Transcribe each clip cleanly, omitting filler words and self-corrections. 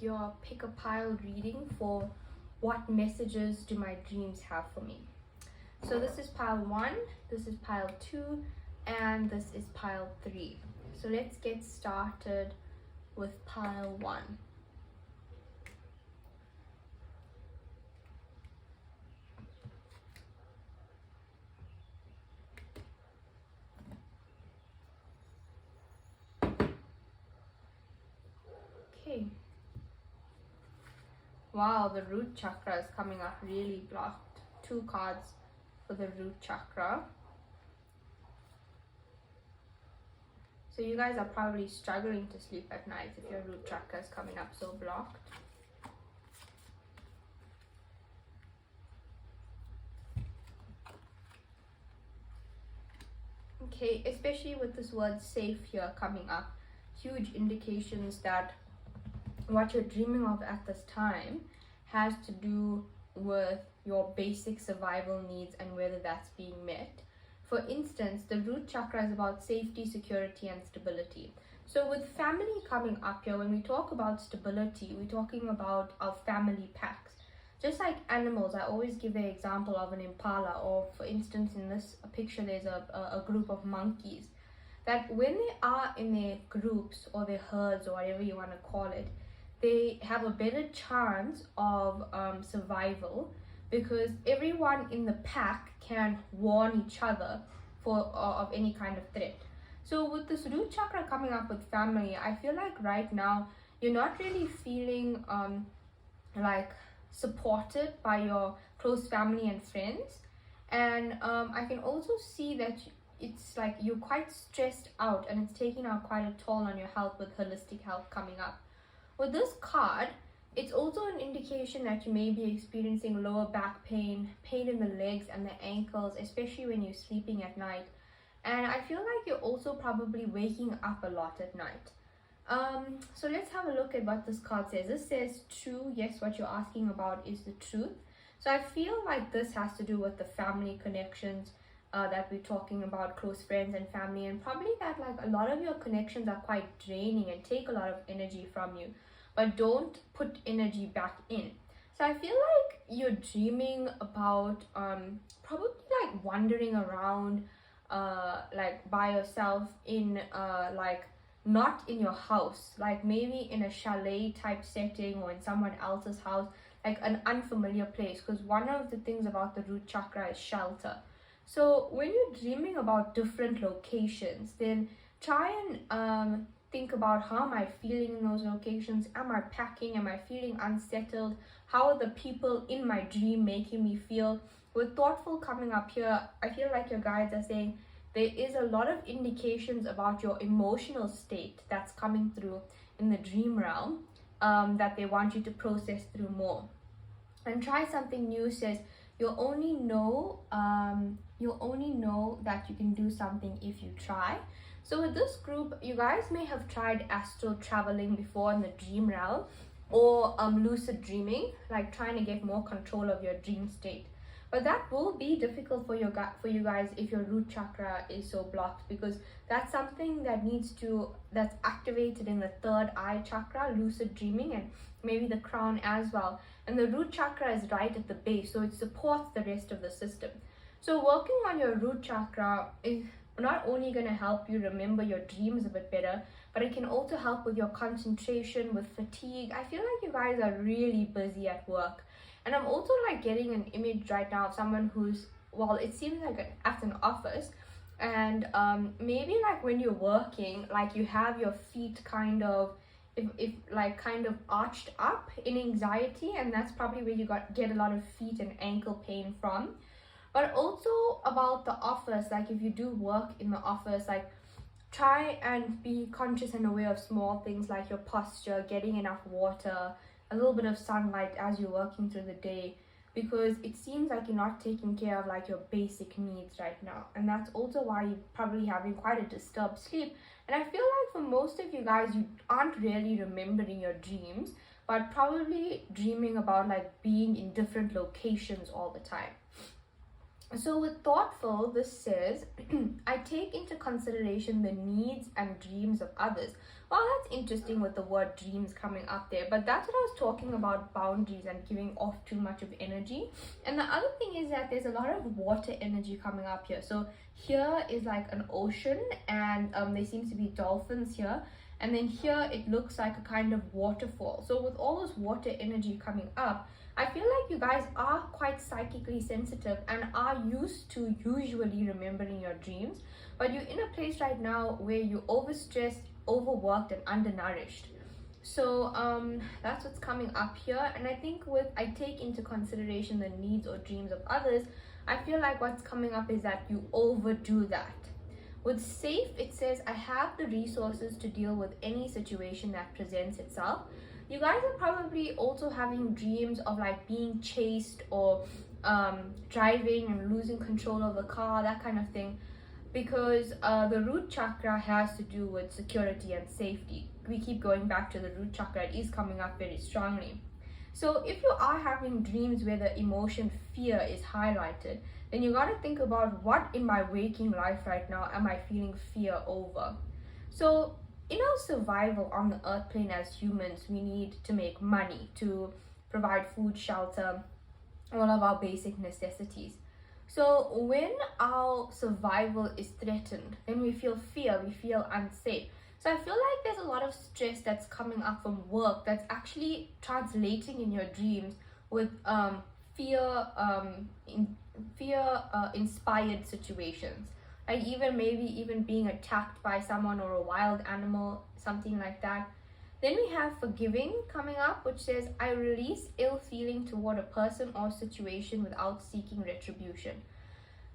Your pick a pile reading for what messages do my dreams have for me. So this is pile 1, this is pile 2, and this is pile 3. So let's get started with pile 1. Okay. Wow, the root chakra is coming up really blocked. 2 cards for the root chakra. So you guys are probably struggling to sleep at night if your root chakra is coming up so blocked. Okay, especially with this word safe here coming up, huge indications that what you're dreaming of at this time has to do with your basic survival needs and whether that's being met. For instance, the root chakra is about safety, security, and stability. So with family coming up here, when we talk about stability, we're talking about our family packs. Just like animals, I always give the example of an impala, or for instance, in this picture, there's a group of monkeys. That when they are in their groups or their herds or whatever you want to call it, they have a better chance of survival, because everyone in the pack can warn each other of any kind of threat. So with this root chakra coming up with family, I feel like right now you're not really feeling like supported by your close family and friends, and I can also see that it's like you're quite stressed out and it's taking out quite a toll on your health, with holistic health coming up. With this card, it's also an indication that you may be experiencing lower back pain, pain in the legs and the ankles, especially when you're sleeping at night. And I feel like you're also probably waking up a lot at night. So let's have a look at what this card says. This says true. Yes, what you're asking about is the truth. So I feel like this has to do with the family connections that we're talking about, close friends and family, and probably that like a lot of your connections are quite draining and take a lot of energy from you, but don't put energy back in. So I feel like you're dreaming about probably like wandering around like by yourself in like not in your house, like maybe in a chalet type setting or in someone else's house, like an unfamiliar place, because one of the things about the root chakra is shelter. So when you're dreaming about different locations, then try and think about, how am I feeling in those locations? Am I packing? Am I feeling unsettled? How are the people in my dream making me feel? With thoughtful coming up here, I feel like your guides are saying there is a lot of indications about your emotional state that's coming through in the dream realm, that they want you to process through more. And try something new says you'll only know that you can do something if you try. So with this group, you guys may have tried astral traveling before in the dream realm, or lucid dreaming, like trying to get more control of your dream state. But that will be difficult for you guys if your root chakra is so blocked, because that's something that's activated in the third eye chakra, lucid dreaming, and maybe the crown as well. And the root chakra is right at the base, so it supports the rest of the system. So working on your root chakra is not only going to help you remember your dreams a bit better, but it can also help with your concentration, with fatigue. I feel like you guys are really busy at work. And I'm also like getting an image right now of someone who's, well, it seems like at an office, and maybe like when you're working, like you have your feet kind of, if like kind of arched up in anxiety, and that's probably where you get a lot of feet and ankle pain from. But also about the office, like if you do work in the office, like try and be conscious and aware of small things like your posture, getting enough water, a little bit of sunlight as you're working through the day, because it seems like you're not taking care of like your basic needs right now. And that's also why you're probably having quite a disturbed sleep. And I feel like for most of you guys, you aren't really remembering your dreams, but probably dreaming about like being in different locations all the time. So with thoughtful, this says, I take into consideration the needs and dreams of others. Well, that's interesting with the word dreams coming up there, but that's what I was talking about, boundaries and giving off too much of energy. And the other thing is that there's a lot of water energy coming up here. So here is like an ocean, and there seems to be dolphins here. And then here it looks like a kind of waterfall. So with all this water energy coming up, I feel like you guys are quite psychically sensitive and are used to usually remembering your dreams, but you're in a place right now where you're overstressed, overworked, and undernourished. So that's what's coming up here. And I think with I take into consideration the needs or dreams of others, I feel like what's coming up is that you overdo that. With safe, it says, I have the resources to deal with any situation that presents itself. You guys are probably also having dreams of like being chased or driving and losing control of the car, that kind of thing, because the root chakra has to do with security and safety. We keep going back to the root chakra, it is coming up very strongly. So if you are having dreams where the emotion fear is highlighted, then you got to think about, what in my waking life right now am I feeling fear over? So in our survival on the earth plane as humans, we need to make money to provide food, shelter, all of our basic necessities. So when our survival is threatened, then we feel fear, we feel unsafe. So I feel like there's a lot of stress that's coming up from work that's actually translating in your dreams with fear inspired situations. Like even being attacked by someone or a wild animal, something like that. Then we have forgiving coming up, which says, I release ill feeling toward a person or situation without seeking retribution.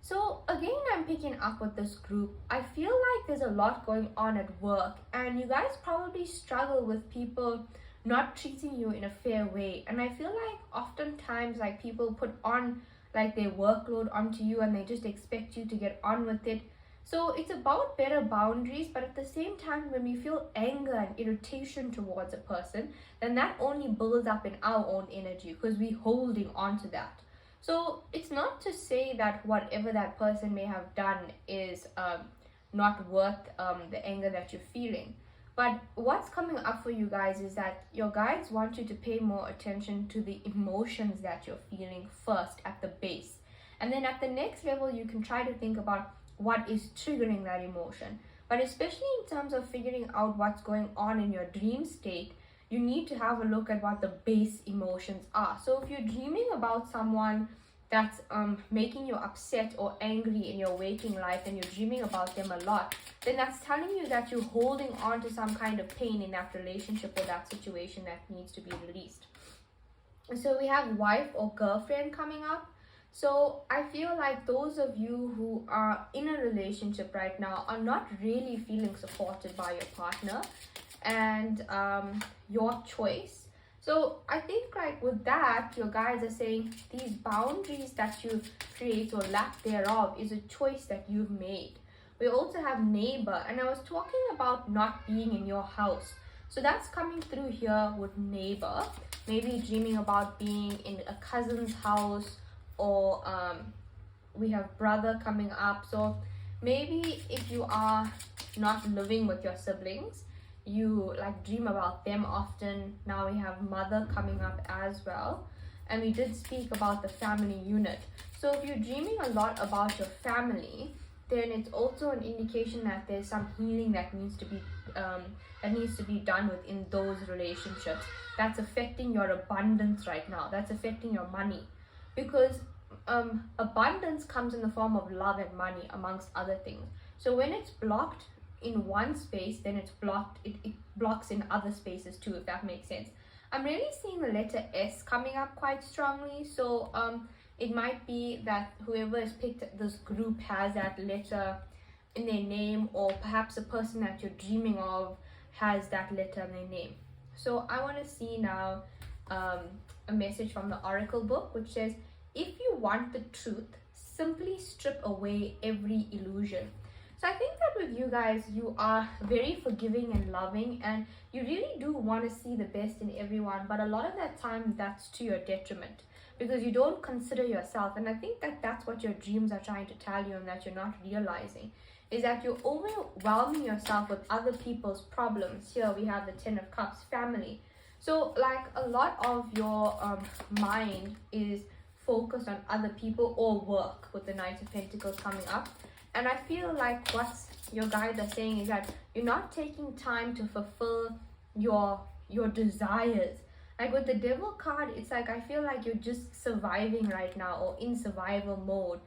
So again, I'm picking up with this group. I feel like there's a lot going on at work, and you guys probably struggle with people not treating you in a fair way. And I feel like oftentimes like people put on like their workload onto you and they just expect you to get on with it. So it's about better boundaries, but at the same time, when we feel anger and irritation towards a person, then that only builds up in our own energy because we're holding on to that. So it's not to say that whatever that person may have done is not worth the anger that you're feeling. But what's coming up for you guys is that your guides want you to pay more attention to the emotions that you're feeling first at the base. And then at the next level, you can try to think about what is triggering that emotion. But especially in terms of figuring out what's going on in your dream state, you need to have a look at what the base emotions are. So if you're dreaming about someone that's making you upset or angry in your waking life and you're dreaming about them a lot, then that's telling you that you're holding on to some kind of pain in that relationship or that situation that needs to be released. And so we have wife or girlfriend coming up. So I feel like those of you who are in a relationship right now are not really feeling supported by your partner and your choice. So I think like with that, your guides are saying these boundaries that you create or lack thereof is a choice that you've made. We also have neighbor, and I was talking about not being in your house. So that's coming through here with neighbor. Maybe dreaming about being in a cousin's house, or we have brother coming up. So maybe if you are not living with your siblings, you like dream about them often. Now we have mother coming up as well, and we did speak about the family unit. So if you're dreaming a lot about your family, then it's also an indication that there's some healing that needs to be done within those relationships. That's affecting your abundance right now. That's affecting your money, because abundance comes in the form of love and money, amongst other things. So when it's blocked in one space, then it's blocked, it blocks in other spaces too, if that makes sense. I'm really seeing the letter S coming up quite strongly. So it might be that whoever has picked this group has that letter in their name, or perhaps a person that you're dreaming of has that letter in their name. So I want to see now a message from the Oracle book, which says, if you want the truth, simply strip away every illusion. So I think that with you guys, you are very forgiving and loving, and you really do want to see the best in everyone, but a lot of that time that's to your detriment. because you don't consider yourself. And I think that that's what your dreams are trying to tell you, and that you're not realizing, is that you're overwhelming yourself with other people's problems. Here we have the 10 of Cups, family. So like a lot of your mind is focused on other people or work, with the Knight of Pentacles coming up. And I feel like what your guides are saying is that you're not taking time to fulfill your desires. Like with the Devil card, it's like I feel like you're just surviving right now, or in survival mode,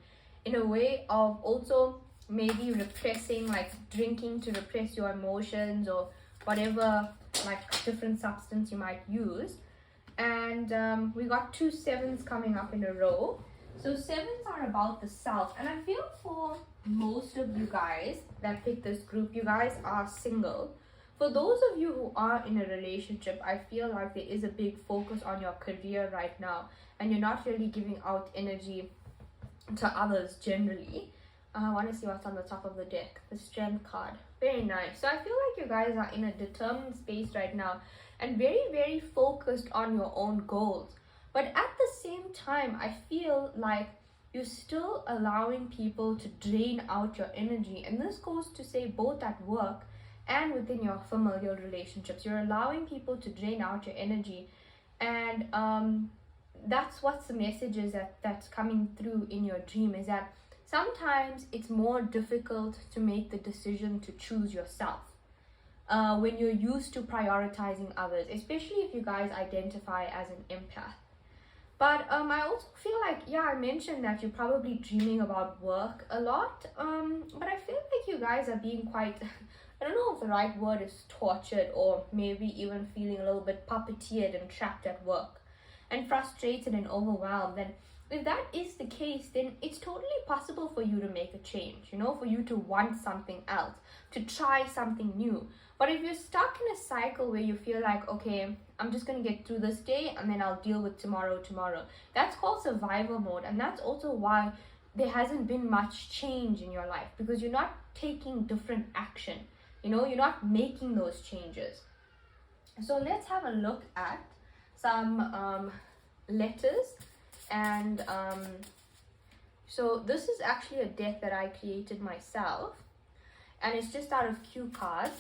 in a way of also maybe repressing, like drinking to repress your emotions, or whatever like different substance you might use. And we got 2 sevens coming up in a row. So sevens are about the self, and I feel for most of you guys that pick this group, you guys are single. For those of you who are in a relationship, I feel like there is a big focus on your career right now, and you're not really giving out energy to others generally. I want to see what's on the top of the deck. The Strength card. Very nice. So I feel like you guys are in a determined space right now, and very, very focused on your own goals. But at the same time, I feel like you're still allowing people to drain out your energy. And this goes to say both at work and within your familial relationships. You're allowing people to drain out your energy. And that's what the message is that's coming through in your dream, is that sometimes it's more difficult to make the decision to choose yourself when you're used to prioritizing others, especially if you guys identify as an empath. But I also feel like, yeah, I mentioned that you're probably dreaming about work a lot, but I feel like you guys are being quite, I don't know if the right word is tortured, or maybe even feeling a little bit puppeteered and trapped at work and frustrated and overwhelmed. And if that is the case, then it's totally possible for you to make a change, you know, for you to want something else, to try something new. But if you're stuck in a cycle where you feel like, okay, I'm just going to get through this day and then I'll deal with tomorrow, that's called survival mode. And that's also why there hasn't been much change in your life, because you're not taking different action, you know, you're not making those changes. So let's have a look at some letters. And so this is actually a deck that I created myself, and it's just out of cue cards,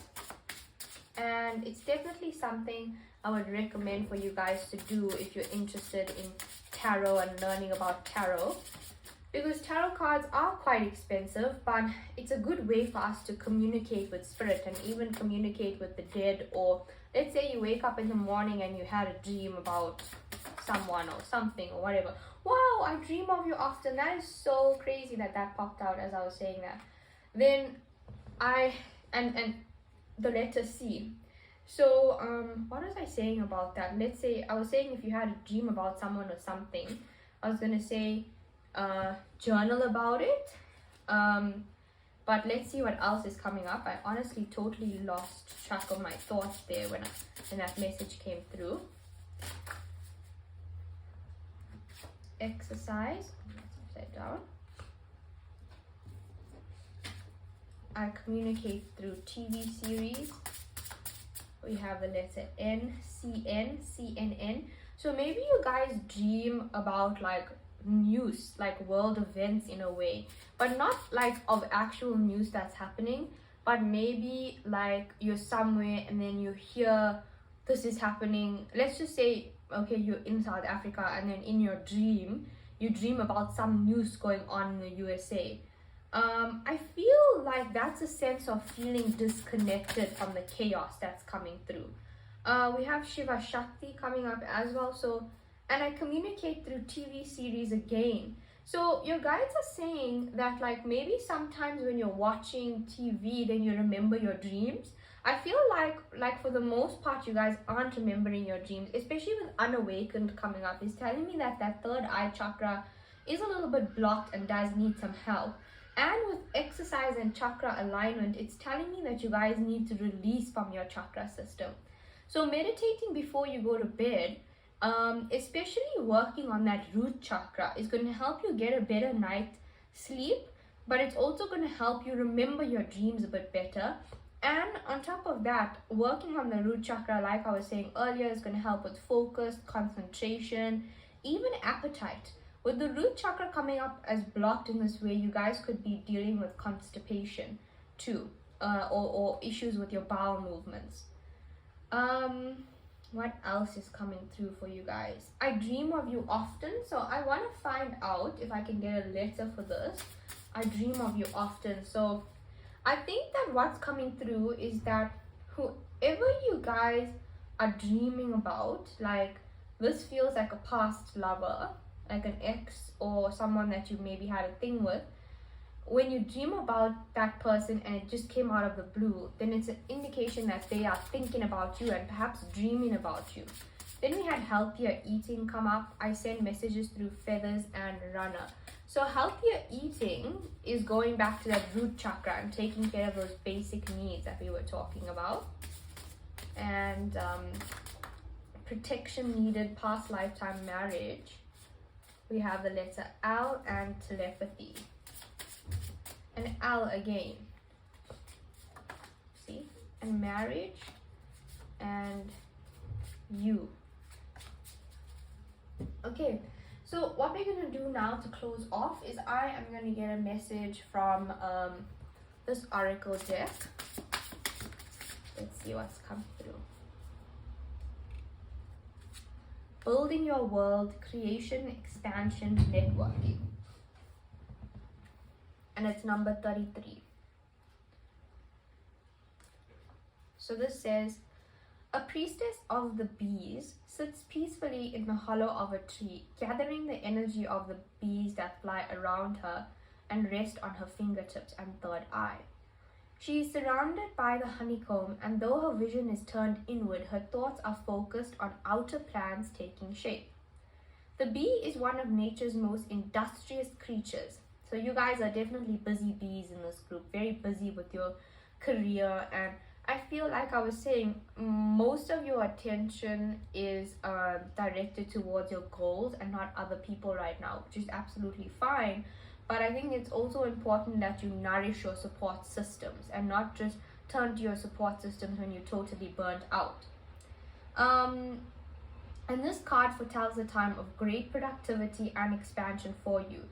and it's definitely something I would recommend for you guys to do if you're interested in tarot and learning about tarot, because tarot cards are quite expensive, but it's a good way for us to communicate with spirit and even communicate with the dead. Or let's say you wake up in the morning and you had a dream about someone or something or whatever. Wow, I dream of you often. That is so crazy that popped out as I was saying that. Then and the letter C. So what was I saying about that? Let's say I was saying if you had a dream about someone or something, I was gonna say journal about it. But let's see what else is coming up. I honestly totally lost track of my thoughts there when that message came through. Exercise. That's upside down. I communicate through TV series. We have the letter N, CNN. So maybe you guys dream about like news, like world events in a way, but not like of actual news that's happening, but maybe like you're somewhere and then you hear this is happening. Let's just say, okay, you're in South Africa, and then in your dream, you dream about some news going on in the USA. I feel like that's a sense of feeling disconnected from the chaos that's coming through. We have Shiva Shakti coming up as well. So, and I communicate through TV series again. So your guides are saying that like maybe sometimes when you're watching TV, then you remember your dreams. I feel like for the most part, you guys aren't remembering your dreams, especially with unawakened coming up. It's telling me that third eye chakra is a little bit blocked and does need some help. And with exercise and chakra alignment, it's telling me that you guys need to release from your chakra system. So meditating before you go to bed, especially working on that root chakra, is going to help you get a better night's sleep, but it's also going to help you remember your dreams a bit better. And on top of that, working on the root chakra, like I was saying earlier, is going to help with focus, concentration, even appetite. With the root chakra coming up as blocked in this way, you guys could be dealing with constipation too, or issues with your bowel movements. What else is coming through for you guys? I dream of you often, so I want to find out if I can get a letter for this. I dream of you often. So I think that what's coming through is that whoever you guys are dreaming about, like this feels like a past lover, like an ex or someone that you maybe had a thing with. When you dream about that person and it just came out of the blue, then it's an indication that they are thinking about you and perhaps dreaming about you. Then we had healthier eating come up. I send messages through feathers and runner. So healthier eating is going back to that root chakra and taking care of those basic needs that we were talking about. And protection needed, past lifetime marriage. We have the letter L and telepathy. And L again, see, and marriage and you. Okay, so what we're going to do now to close off is I am going to get a message from this oracle deck. Let's see what's come through. Building your world, creation, expansion, networking. And it's number 33. So this says, a priestess of the bees sits peacefully in the hollow of a tree, gathering the energy of the bees that fly around her and rest on her fingertips and third eye. She is surrounded by the honeycomb, and though her vision is turned inward, her thoughts are focused on outer plans taking shape. The bee is one of nature's most industrious creatures. So you guys are definitely busy bees in this group, very busy with your career. And I feel like I was saying, most of your attention is directed towards your goals and not other people right now, which is absolutely fine. But I think it's also important that you nourish your support systems and not just turn to your support systems when you're totally burnt out. And this card foretells a time of great productivity and expansion for you.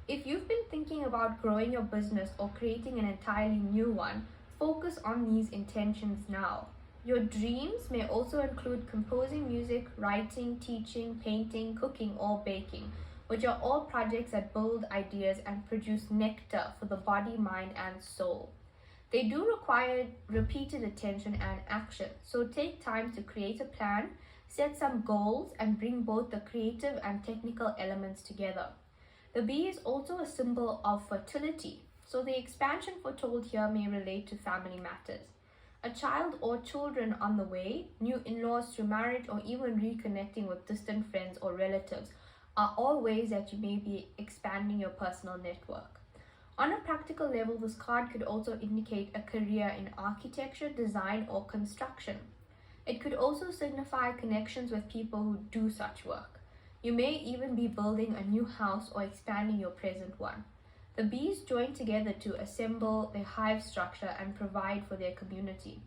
If you've been thinking about growing your business or creating an entirely new one, focus on these intentions now. Your dreams may also include composing music, writing, teaching, painting, cooking, or baking, which are all projects that build ideas and produce nectar for the body, mind, and soul. They do require repeated attention and action, so take time to create a plan, set some goals, and bring both the creative and technical elements together. The bee is also a symbol of fertility, so the expansion foretold here may relate to family matters. A child or children on the way, new in-laws through marriage, or even reconnecting with distant friends or relatives are all ways that you may be expanding your personal network. On a practical level, this card could also indicate a career in architecture, design, or construction. It could also signify connections with people who do such work. You may even be building a new house or expanding your present one. The bees join together to assemble their hive structure and provide for their community.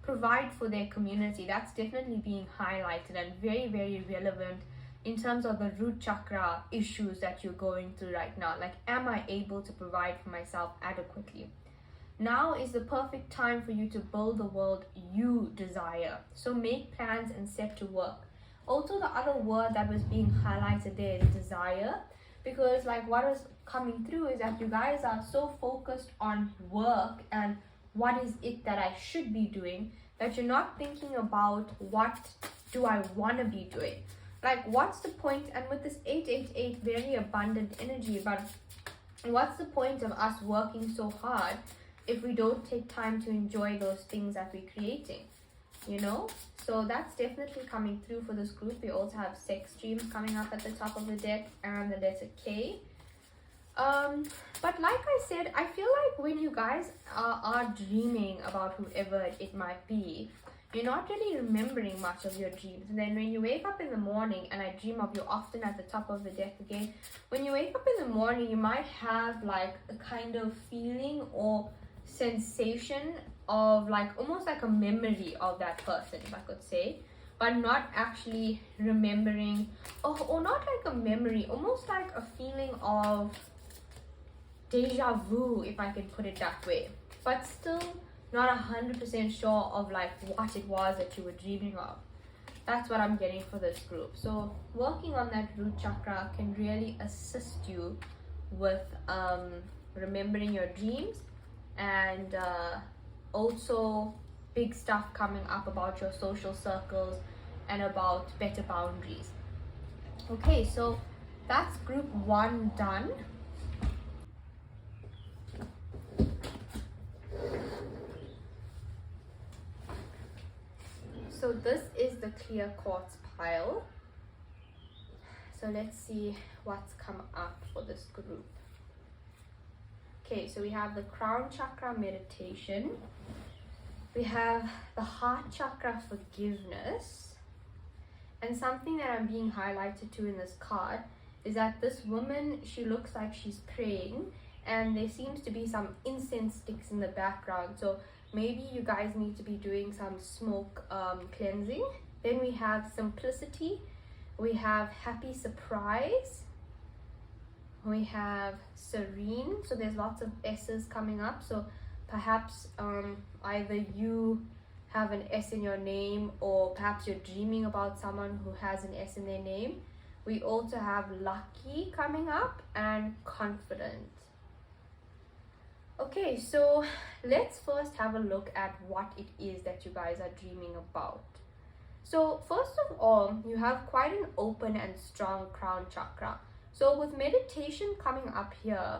Provide for their community, that's definitely being highlighted and very, very relevant in terms of the root chakra issues that you're going through right now. Like, am I able to provide for myself adequately? Now is the perfect time for you to build the world you desire. So make plans and set to work. Also, the other word that was being highlighted there is desire, because like what is coming through is that you guys are so focused on work and what is it that I should be doing that you're not thinking about what do I want to be doing. Like, what's the point? And with this 888, very abundant energy, but what's the point of us working so hard if we don't take time to enjoy those things that we're creating, you know? So that's definitely coming through for this group. We also have sex dreams coming up at the top of the deck and the letter K. But like I said, I feel like when you guys are dreaming about whoever it might be, you're not really remembering much of your dreams. And then when you wake up in the morning, and I dream of you often at the top of the deck again, when you wake up in the morning, you might have like a kind of feeling or sensation of like almost like a memory of that person, if I could say. but not actually remembering, or not like a memory, almost like a feeling of deja vu, if I can put it that way, but still not 100% sure of like what it was that you were dreaming of. That's what I'm getting for this group. So working on that root chakra can really assist you with remembering your dreams, and also big stuff coming up about your social circles and about better boundaries. Okay, so that's group 1 done. So this is the clear quartz pile. So let's see what's come up for this group. Okay, so we have the crown chakra meditation. We have the heart chakra forgiveness. And something that I'm being highlighted to in this card is that this woman, she looks like she's praying, and there seems to be some incense sticks in the background. So maybe you guys need to be doing some smoke cleansing. Then we have simplicity. We have happy surprise. We have serene. So there's lots of S's coming up. So perhaps either you have an S in your name, or perhaps you're dreaming about someone who has an S in their name. We also have lucky coming up, and confident. Okay, so let's first have a look at what it is that you guys are dreaming about. So first of all, you have quite an open and strong crown chakra. So with meditation coming up here,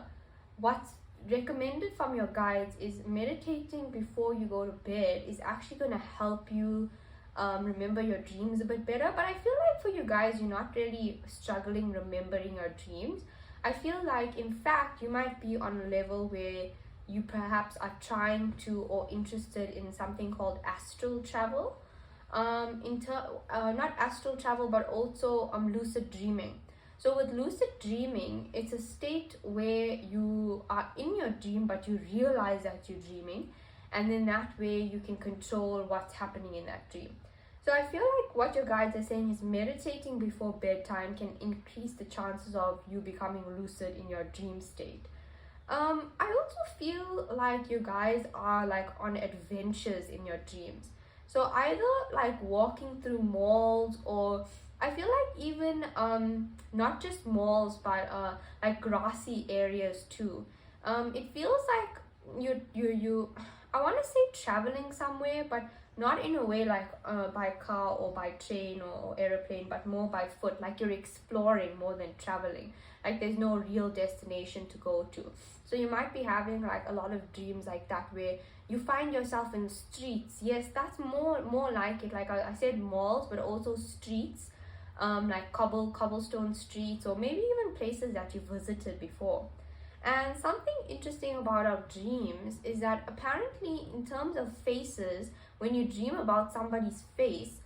what's recommended from your guides is meditating before you go to bed is actually going to help you remember your dreams a bit better. But I feel like for you guys, you're not really struggling remembering your dreams. I feel like, in fact, you might be on a level where you perhaps are trying to or interested in something called astral travel. Not astral travel, but also lucid dreaming. So with lucid dreaming, it's a state where you are in your dream, but you realize that you're dreaming, and then that way you can control what's happening in that dream. So I feel like what your guides are saying is meditating before bedtime can increase the chances of you becoming lucid in your dream state. I also feel like you guys are like on adventures in your dreams. So either like walking through malls, or I feel like even not just malls, but like grassy areas too. It feels like you I want to say traveling somewhere, but not in a way like by car or by train or airplane, but more by foot. Like you're exploring more than traveling. Like there's no real destination to go to. So you might be having like a lot of dreams like that, where you find yourself in streets. Yes, that's more like it. Like I said malls, but also streets, like cobblestone streets, or maybe even places that you visited before. And something interesting about our dreams is that apparently, in terms of faces, when you dream about somebody's face,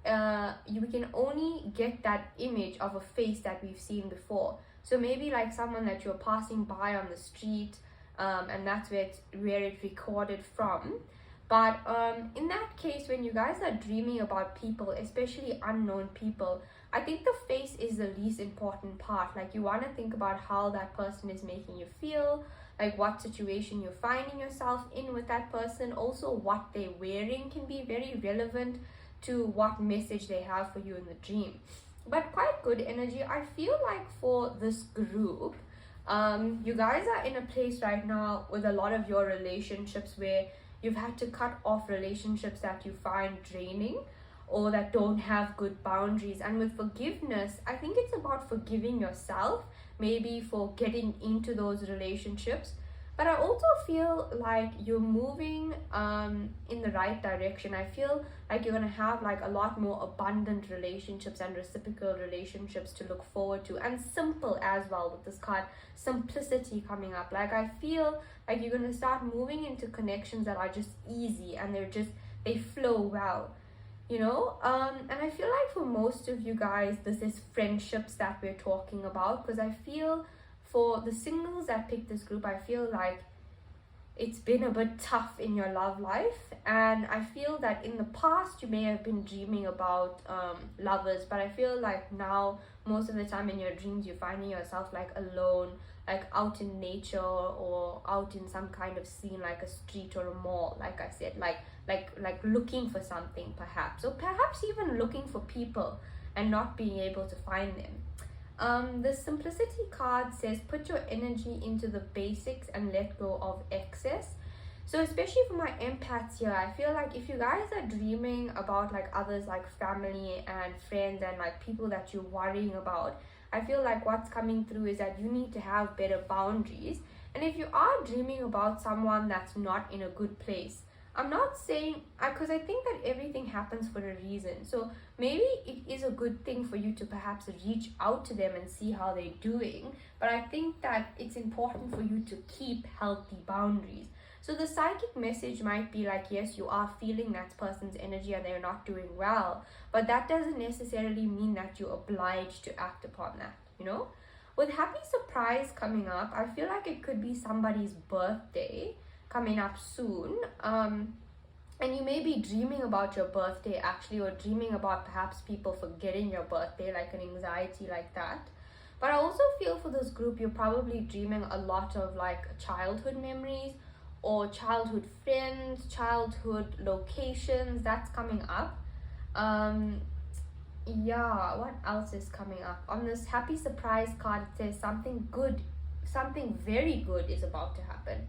we can only get that image of a face that we've seen before. So maybe like someone that you're passing by on the street, and that's where it recorded from. But in that case, when you guys are dreaming about people, especially unknown people, I think the face is the least important part. Like you want to think about how that person is making you feel, like what situation you're finding yourself in with that person. Also, what they're wearing can be very relevant to what message they have for you in the dream. But quite good energy. I feel like for this group, you guys are in a place right now with a lot of your relationships where you've had to cut off relationships that you find draining or that don't have good boundaries. And with forgiveness, I think it's about forgiving yourself, maybe for getting into those relationships. But I also feel like you're moving in the right direction. I feel like you're going to have like a lot more abundant relationships and reciprocal relationships to look forward to. And simple as well with this card, simplicity coming up. Like I feel like you're going to start moving into connections that are just easy, and they flow well. You know, and I feel like for most of you guys, this is friendships that we're talking about, because I feel for the singles that pick this group, I feel like it's been a bit tough in your love life, and I feel that in the past you may have been dreaming about lovers, but I feel like now most of the time in your dreams you're finding yourself like alone, like out in nature or out in some kind of scene like a street or a mall, like I said, like looking for something perhaps, or perhaps even looking for people and not being able to find them. The simplicity card says put your energy into the basics and let go of excess. So especially for my empaths here, I feel like if you guys are dreaming about like others, like family and friends and like people that you're worrying about, I feel like what's coming through is that you need to have better boundaries. And if you are dreaming about someone that's not in a good place, I'm not saying, because I think that everything happens for a reason. So maybe it is a good thing for you to perhaps reach out to them and see how they're doing. But I think that it's important for you to keep healthy boundaries. So the psychic message might be like, yes, you are feeling that person's energy and they're not doing well, but that doesn't necessarily mean that you're obliged to act upon that, you know? With happy surprise coming up, I feel like it could be somebody's birthday coming up soon. And you may be dreaming about your birthday actually, or dreaming about perhaps people forgetting your birthday, like an anxiety like that. But I also feel for this group, you're probably dreaming a lot of like childhood memories or childhood friends, childhood locations. That's coming up. Yeah, what else is coming up? On this happy surprise card, it says something good, something very good is about to happen.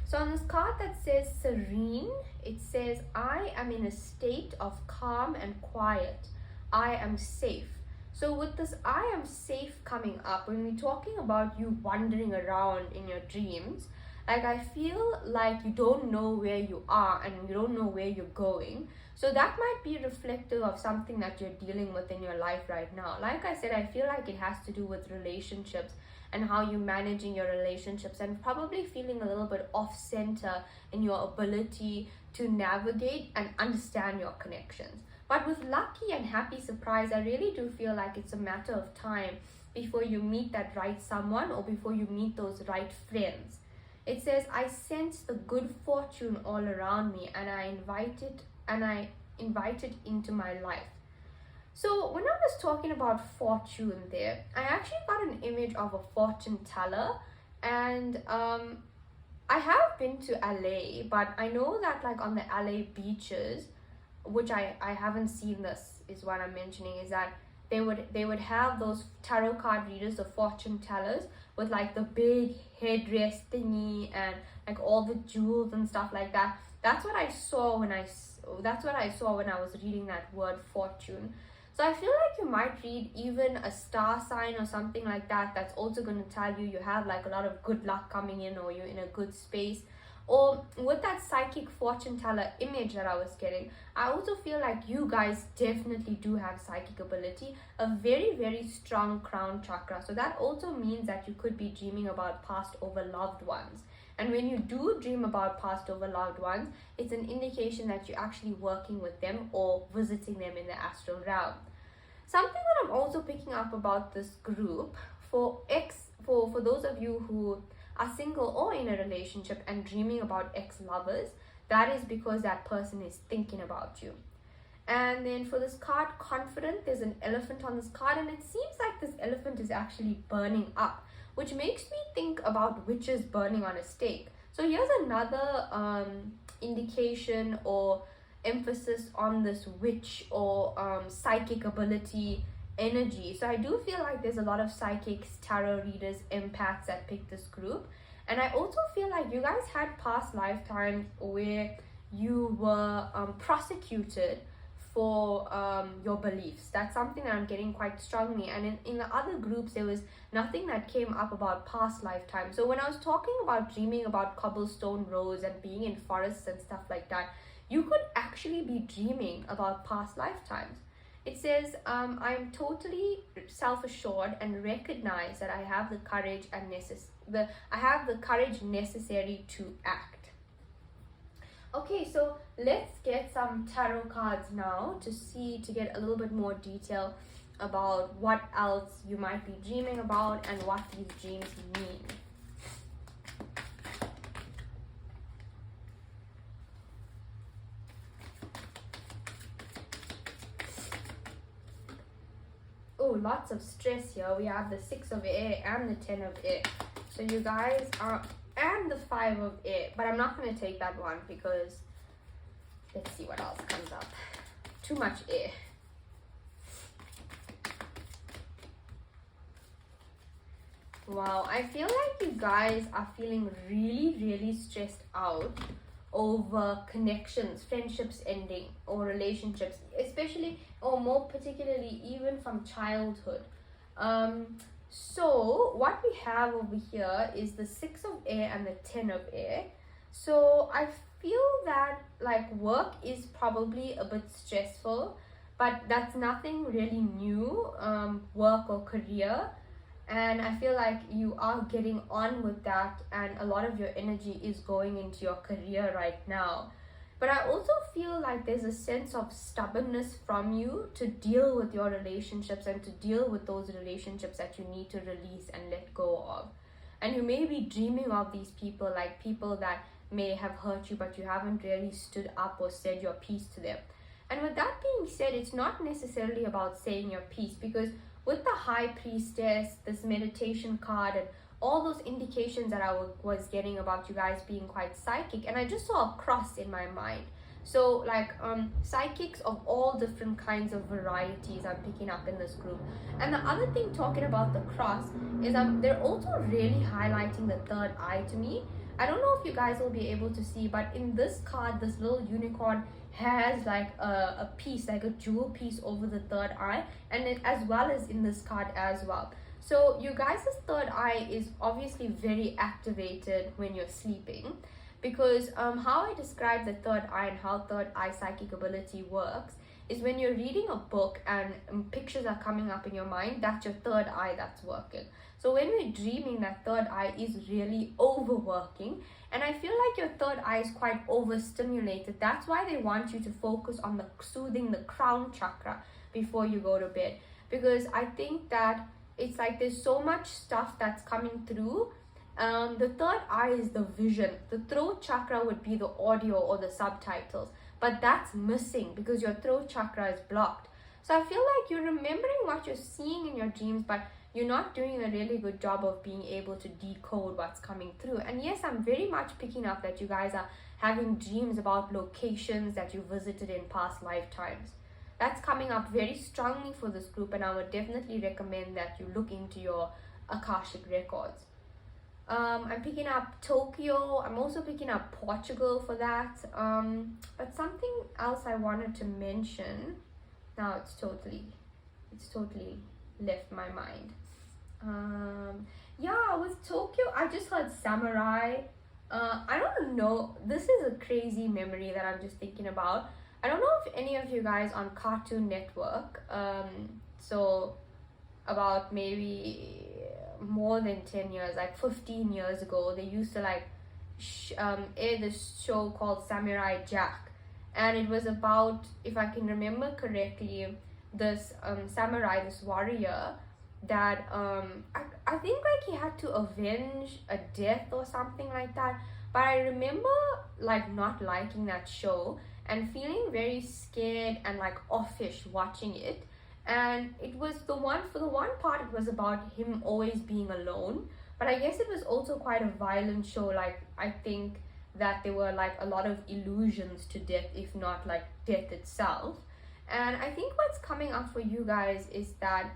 So on this card that says serene, it says, I am in a state of calm and quiet. I am safe. So with this I am safe coming up, when we're talking about you wandering around in your dreams, like I feel like you don't know where you are and you don't know where you're going. So that might be reflective of something that you're dealing with in your life right now. Like I said, I feel like it has to do with relationships and how you're managing your relationships, and probably feeling a little bit off center in your ability to navigate and understand your connections. But with lucky and happy surprise, I really do feel like it's a matter of time before you meet that right someone, or before you meet those right friends. It says, I sense the good fortune all around me, and I invite it into my life. So when I was talking about fortune there, I actually got an image of a fortune teller, and I have been to LA, but I know that like on the LA beaches, which I haven't seen, this is what I'm mentioning, is that they would have those tarot card readers, the fortune tellers, with like the big headdress thingy and like all the jewels and stuff like that. That's what I saw when I was reading that word fortune. So I feel like you might read even a star sign or something like that, that's also going to tell you have like a lot of good luck coming in, or you're in a good space. Or with that psychic fortune teller image that I was getting, I also feel like you guys definitely do have psychic ability, a very, very strong crown chakra. So that also means that you could be dreaming about past over loved ones. And when you do dream about past over loved ones, it's an indication that you're actually working with them or visiting them in the astral realm. Something that I'm also picking up about this group, for those of you who are single or in a relationship and dreaming about ex-lovers, that is because that person is thinking about you. And then for this card, confident, there's an elephant on this card, and it seems like this elephant is actually burning up, which makes me think about witches burning on a stake. So here's another indication or emphasis on this witch or psychic ability energy. So I do feel like there's a lot of psychics, tarot readers, empaths that pick this group. And I also feel like you guys had past lifetimes where you were prosecuted for your beliefs. That's something that I'm getting quite strongly. And in the other groups, there was nothing that came up about past lifetimes. So when I was talking about dreaming about cobblestone roads and being in forests and stuff like that, you could actually be dreaming about past lifetimes. It says, I'm totally self-assured and recognize that I have the courage and necessary to act. Okay, so let's get some tarot cards now to get a little bit more detail about what else you might be dreaming about and what these dreams mean. lots of stress here. We have the 6 of air and the 10 of air. So you guys are, and the 5 of air. But I'm not going to take that one because let's see what else comes up. Too much air. Wow, I feel like you guys are feeling really, really stressed out over connections, friendships ending, or relationships, especially or more particularly even from childhood. So what we have over here is the 6 of air and the 10 of air. So I feel that like work is probably a bit stressful, but that's nothing really new, work or career. And I feel like you are getting on with that, and a lot of your energy is going into your career right now. But I also feel like there's a sense of stubbornness from you to deal with your relationships and to deal with those relationships that you need to release and let go of. And you may be dreaming of these people, like people that may have hurt you, but you haven't really stood up or said your piece to them. And with that being said, it's not necessarily about saying your piece, because with the High Priestess, this meditation card, and all those indications that I was getting about you guys being quite psychic, and I just saw a cross in my mind. So like psychics of all different kinds of varieties I'm picking up in this group. And the other thing, talking about the cross, is they're also really highlighting the third eye to me. I don't know if you guys will be able to see, but in this card, this little unicorn has like a piece, like a jewel piece over the third eye, and it, as well as in this card as well. So you guys' third eye is obviously very activated when you're sleeping, because how I describe the third eye and how third eye psychic ability works is when you're reading a book and pictures are coming up in your mind, that's your third eye that's working. So when we're dreaming, that third eye is really overworking, and I feel like your third eye is quite overstimulated. That's why they want you to focus on soothing the crown chakra before you go to bed, because I think that it's like there's so much stuff that's coming through. The third eye is the vision. The throat chakra would be the audio or the subtitles, but that's missing because your throat chakra is blocked. So I feel like you're remembering what you're seeing in your dreams, but you're not doing a really good job of being able to decode what's coming through. And yes, I'm very much picking up that you guys are having dreams about locations that you visited in past lifetimes. That's coming up very strongly for this group, and I would definitely recommend that you look into your Akashic records. I'm picking up Tokyo. I'm also picking up Portugal for that. But something else I wanted to mention, now it's totally left my mind. Yeah, with Tokyo, I just heard samurai. I don't know, this is a crazy memory that I'm just thinking about. I don't know if any of you guys on Cartoon Network, so about maybe more than 10 years, like 15 years ago, they used to like air this show called Samurai Jack, and it was about, if I can remember correctly, this samurai, this warrior that I think like he had to avenge a death or something like that. But I remember like not liking that show and feeling very scared and like offish watching it. And it was for the one part it was about him always being alone, but I guess it was also quite a violent show. Like I think that there were like a lot of illusions to death, if not like death itself. And I think what's coming up for you guys is that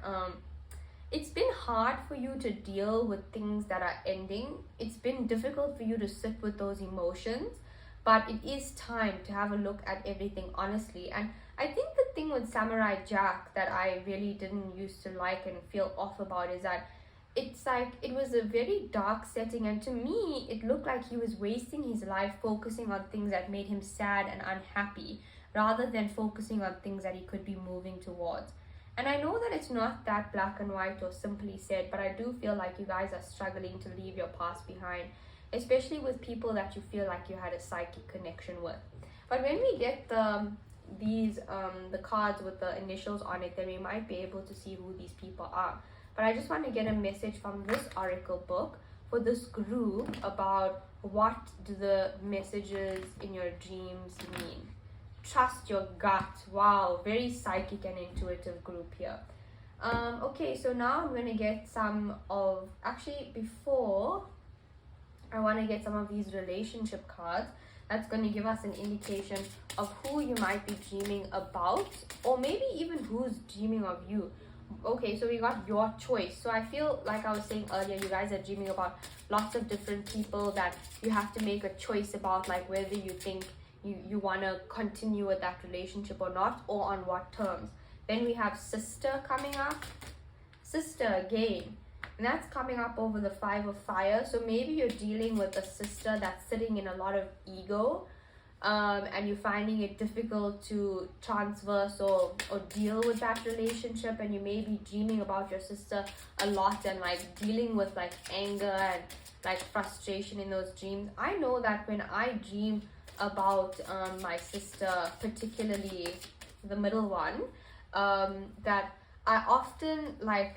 it's been hard for you to deal with things that are ending. It's been difficult for you to sit with those emotions, but it is time to have a look at everything honestly. And I think the thing with Samurai Jack that I really didn't used to like and feel off about is that it's like it was a very dark setting, and to me it looked like he was wasting his life focusing on things that made him sad and unhappy rather than focusing on things that he could be moving towards. And I know that it's not that black and white or simply said, but I do feel like you guys are struggling to leave your past behind, especially with people that you feel like you had a psychic connection with. But when we get the cards with the initials on it, then we might be able to see who these people are. But I just want to get a message from this oracle book for this group about what do the messages in your dreams mean. Trust your gut. Wow, very psychic and intuitive group here. Okay, so now I'm going to get some of, actually before, I want to get some of these relationship cards that's going to give us an indication of who you might be dreaming about, or maybe even who's dreaming of you. Okay, so we got your choice. So I feel like I was saying earlier, you guys are dreaming about lots of different people that you have to make a choice about, like whether you think you want to continue with that relationship or not, or on what terms. Then we have sister coming up. Sister again. And that's coming up over the 5 of fire. So maybe you're dealing with a sister that's sitting in a lot of ego, and you're finding it difficult to transverse or deal with that relationship, and you may be dreaming about your sister a lot and like dealing with like anger and like frustration in those dreams. I know that when I dream about my sister, particularly the middle one, that I often like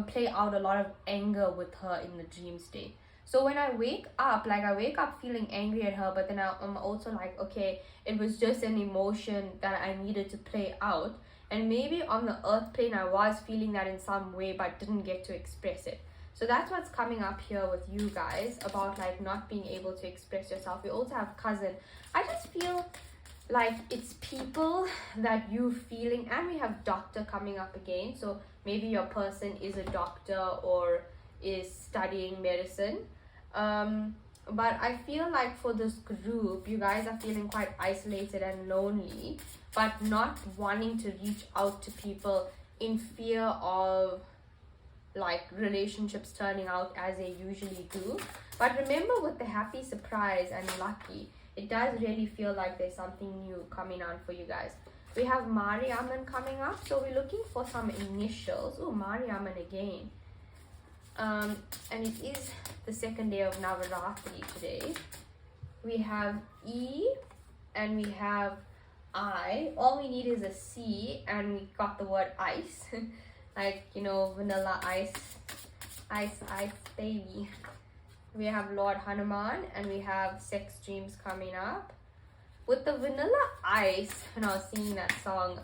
play out a lot of anger with her in the dream state. So when I wake up, like I wake up feeling angry at her, but then I'm also like, okay, it was just an emotion that I needed to play out. And maybe on the earth plane, I was feeling that in some way, but didn't get to express it. So that's what's coming up here with you guys about like not being able to express yourself. We also have cousin. I just feel like it's people that you feeling, and we have doctor coming up again. So maybe your person is a doctor or is studying medicine. But I feel like for this group, you guys are feeling quite isolated and lonely, but not wanting to reach out to people in fear of like relationships turning out as they usually do. But remember, with the happy surprise and lucky, it does really feel like there's something new coming on for you guys. We have Mariamman coming up, so we're looking for some initials. Oh, Mariamman again. And it is the second day of Navaratri today. We have E and we have I. All we need is a C, and we got the word ice. Like, you know, vanilla ice. Ice, ice, baby. We have Lord Hanuman, and we have sex dreams coming up. With the vanilla ice, when I was singing that song,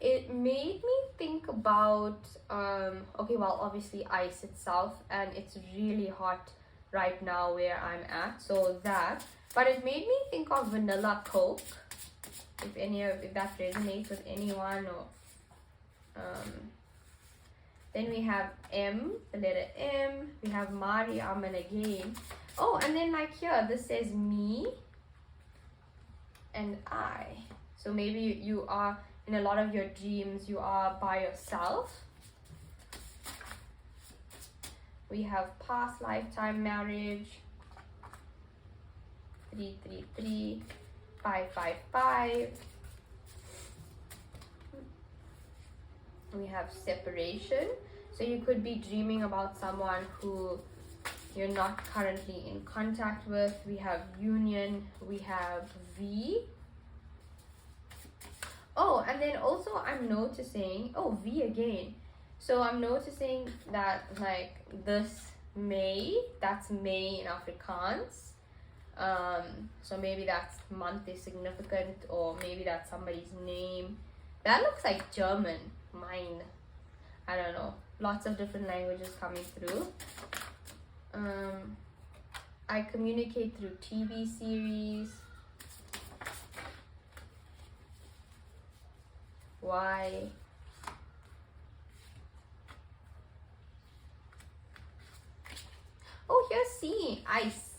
it made me think about, okay, well, obviously ice itself, and it's really hot right now where I'm at, so that. But it made me think of vanilla Coke, if that resonates with anyone, or then we have M, the letter M. We have Mariamman again. Oh, and then like here, this says me and I. So maybe you are, in a lot of your dreams, you are by yourself. We have past lifetime marriage. 333, 555. We have separation. So you could be dreaming about someone who you're not currently in contact with. We have union. We have V. Oh, and then also I'm noticing, oh, V again. So I'm noticing that like this May, that's May in Afrikaans. So maybe that month is significant, or maybe that's somebody's name. That looks like German. Mine. I don't know. Lots of different languages coming through. I communicate through TV series. Why? Oh, here's C. Ice.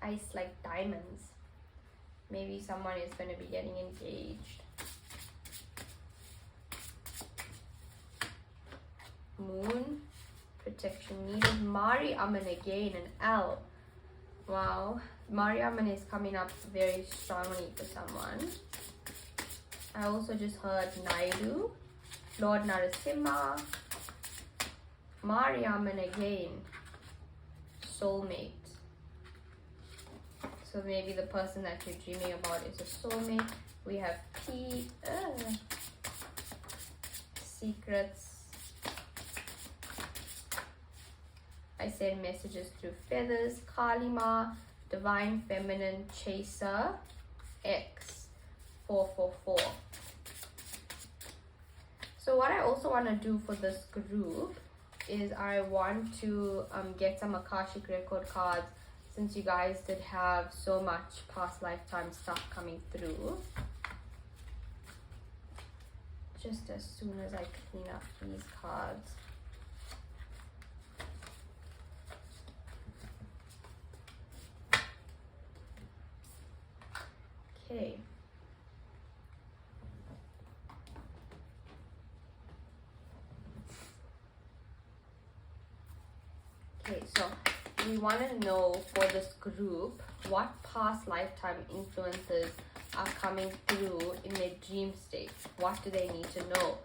Ice like diamonds. Maybe someone is going to be getting engaged. Moon. Protection needed. Mariamman again, an L. Wow. Mariamman is coming up very strongly for someone. I also just heard Naidu. Lord Narasimha. Mariamman again. Soulmate. So maybe the person that you're dreaming about is a soulmate. We have P. Secrets. I send messages through feathers. Kalima. Divine Feminine Chaser. X 444. So what I also want to do for this group is I want to get some Akashic record cards, since you guys did have so much past lifetime stuff coming through. Just as soon as I clean up these cards. Okay. Okay, so we want to know for this group what past lifetime influences are coming through in their dream state. What do they need to know?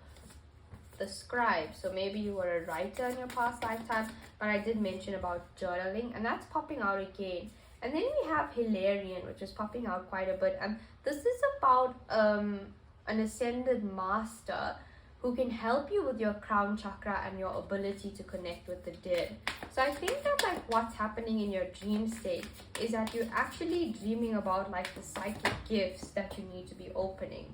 The scribe. So maybe you were a writer in your past lifetime, but I did mention about journaling, and that's popping out again. And then we have Hilarion, which is popping out quite a bit. And this is about an ascended master who can help you with your crown chakra and your ability to connect with the dead. So I think that like what's happening in your dream state is that you're actually dreaming about like the psychic gifts that you need to be opening.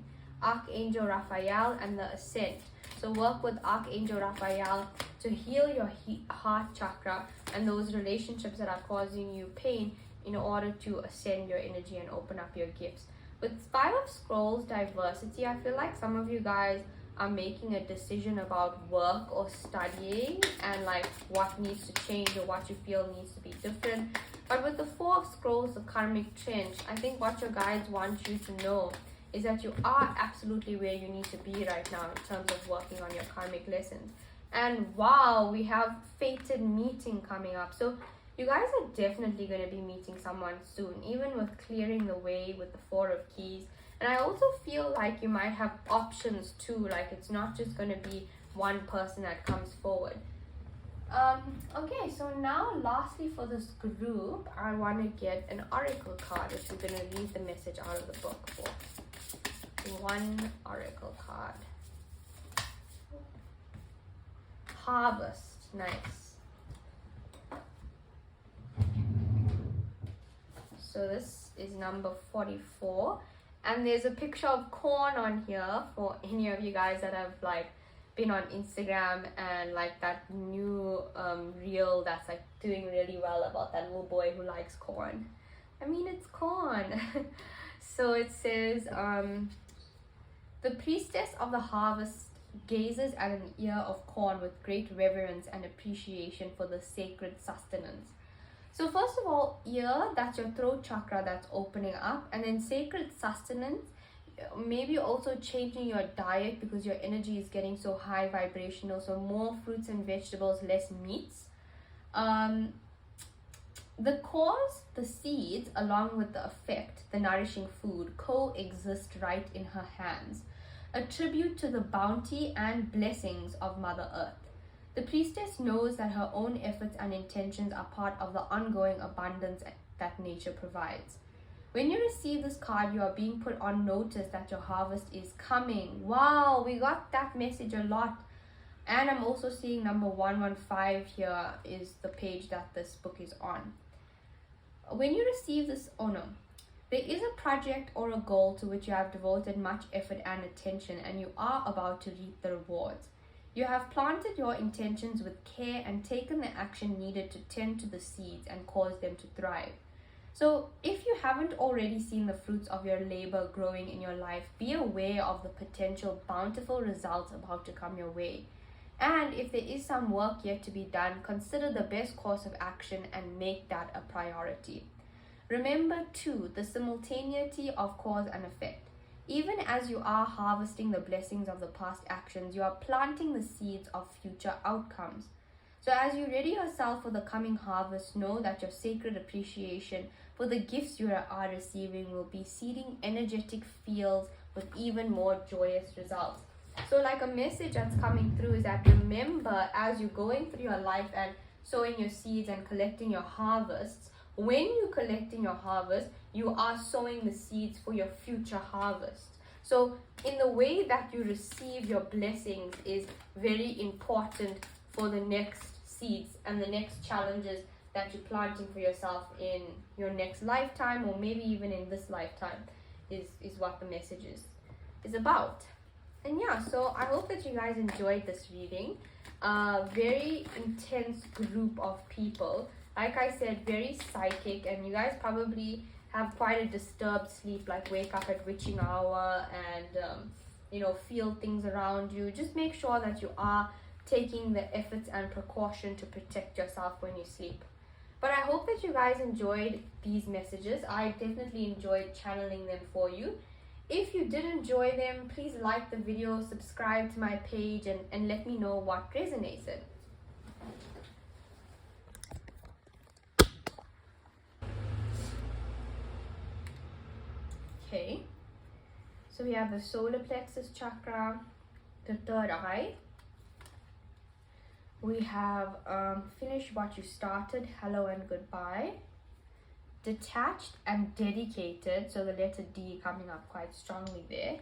Archangel Raphael and the Ascent. So work with Archangel Raphael to heal your heart chakra and those relationships that are causing you pain in order to ascend your energy and open up your gifts. With Five of Scrolls diversity, I feel like some of you guys are making a decision about work or studying and like what needs to change or what you feel needs to be different. But with the Four of Scrolls, the karmic trench, I think what your guides want you to know is that you are absolutely where you need to be right now in terms of working on your karmic lessons. And wow, we have fated meeting coming up. So you guys are definitely going to be meeting someone soon, even with clearing the way with the Four of Keys. And I also feel like you might have options too, like it's not just going to be one person that comes forward. Okay, so now lastly for this group, I want to get an oracle card, which we're going to read the message out of the book for. One oracle card. Harvest, nice. So this is number 44. And there's a picture of corn on here for any of you guys that have like been on Instagram and like that new reel that's like doing really well about that little boy who likes corn. I mean, it's corn. So it says, the priestess of the harvest gazes at an ear of corn with great reverence and appreciation for the sacred sustenance. So first of all, ear, that's your throat chakra that's opening up. And then sacred sustenance, maybe also changing your diet because your energy is getting so high vibrational. So more fruits and vegetables, less meats. The cause, the seeds, along with the effect, the nourishing food, coexist right in her hands. A tribute to the bounty and blessings of Mother Earth. The priestess knows that her own efforts and intentions are part of the ongoing abundance that nature provides. When you receive this card, you are being put on notice that your harvest is coming. Wow, we got that message a lot. And I'm also seeing number 115 here is the page that this book is on. When you receive this, there is a project or a goal to which you have devoted much effort and attention, and you are about to reap the rewards. You have planted your intentions with care and taken the action needed to tend to the seeds and cause them to thrive. So if you haven't already seen the fruits of your labor growing in your life, be aware of the potential bountiful results about to come your way. And if there is some work yet to be done, consider the best course of action and make that a priority. Remember too, the simultaneity of cause and effect. Even as you are harvesting the blessings of the past actions, you are planting the seeds of future outcomes. So as you ready yourself for the coming harvest, know that your sacred appreciation for the gifts you are receiving will be seeding energetic fields with even more joyous results. So like a message that's coming through is that remember, as you're going through your life and sowing your seeds and collecting your harvests, when you're collecting your harvest, you are sowing the seeds for your future harvest. So in the way that you receive your blessings is very important for the next seeds and the next challenges that you're planting for yourself in your next lifetime or maybe even in this lifetime. is what the message is about. And yeah, so I hope that you guys enjoyed this reading. Very intense group of people. Like I said, very psychic, and you guys probably have quite a disturbed sleep, like wake up at witching hour and feel things around you. Just make sure that you are taking the efforts and precaution to protect yourself when you sleep. But I hope that you guys enjoyed these messages. I definitely enjoyed channeling them for you. If you did enjoy them, please like the video, subscribe to my page, and let me know what resonated. Okay, so we have the solar plexus chakra, the third eye. We have finish what you started, hello and goodbye. Detached and dedicated, so the letter D coming up quite strongly there.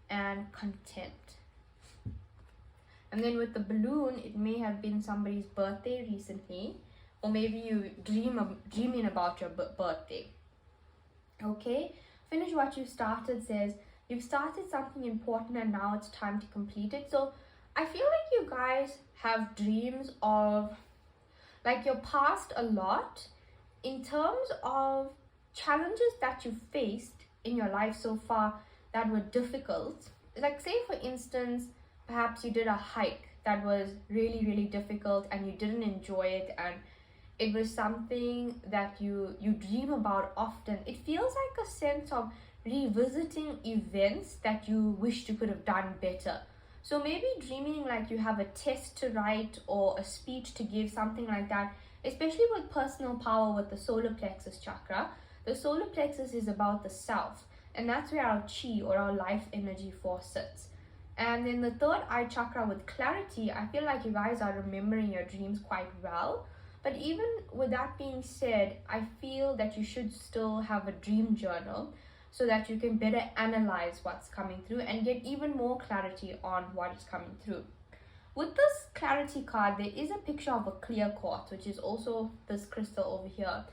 And content. And then with the balloon, it may have been somebody's birthday recently, or maybe you dreaming about your birthday. Okay, finish what you started says you've started something important and now it's time to complete it. So I feel like you guys have dreams of like your past a lot in terms of challenges that you faced in your life so far that were difficult. Like say for instance, perhaps you did a hike that was really, really difficult and you didn't enjoy it, and it was something that you dream about often. It feels like a sense of revisiting events that you wished you could have done better. So maybe dreaming like you have a test to write or a speech to give, something like that, especially with personal power with the solar plexus chakra. The solar plexus is about the self, and that's where our chi or our life energy force sits. And then the third eye chakra with clarity, I feel like you guys are remembering your dreams quite well. But even with that being said, I feel that you should still have a dream journal so that you can better analyze what's coming through and get even more clarity on what is coming through. With this clarity card, there is a picture of a clear quartz, which is also this crystal over here.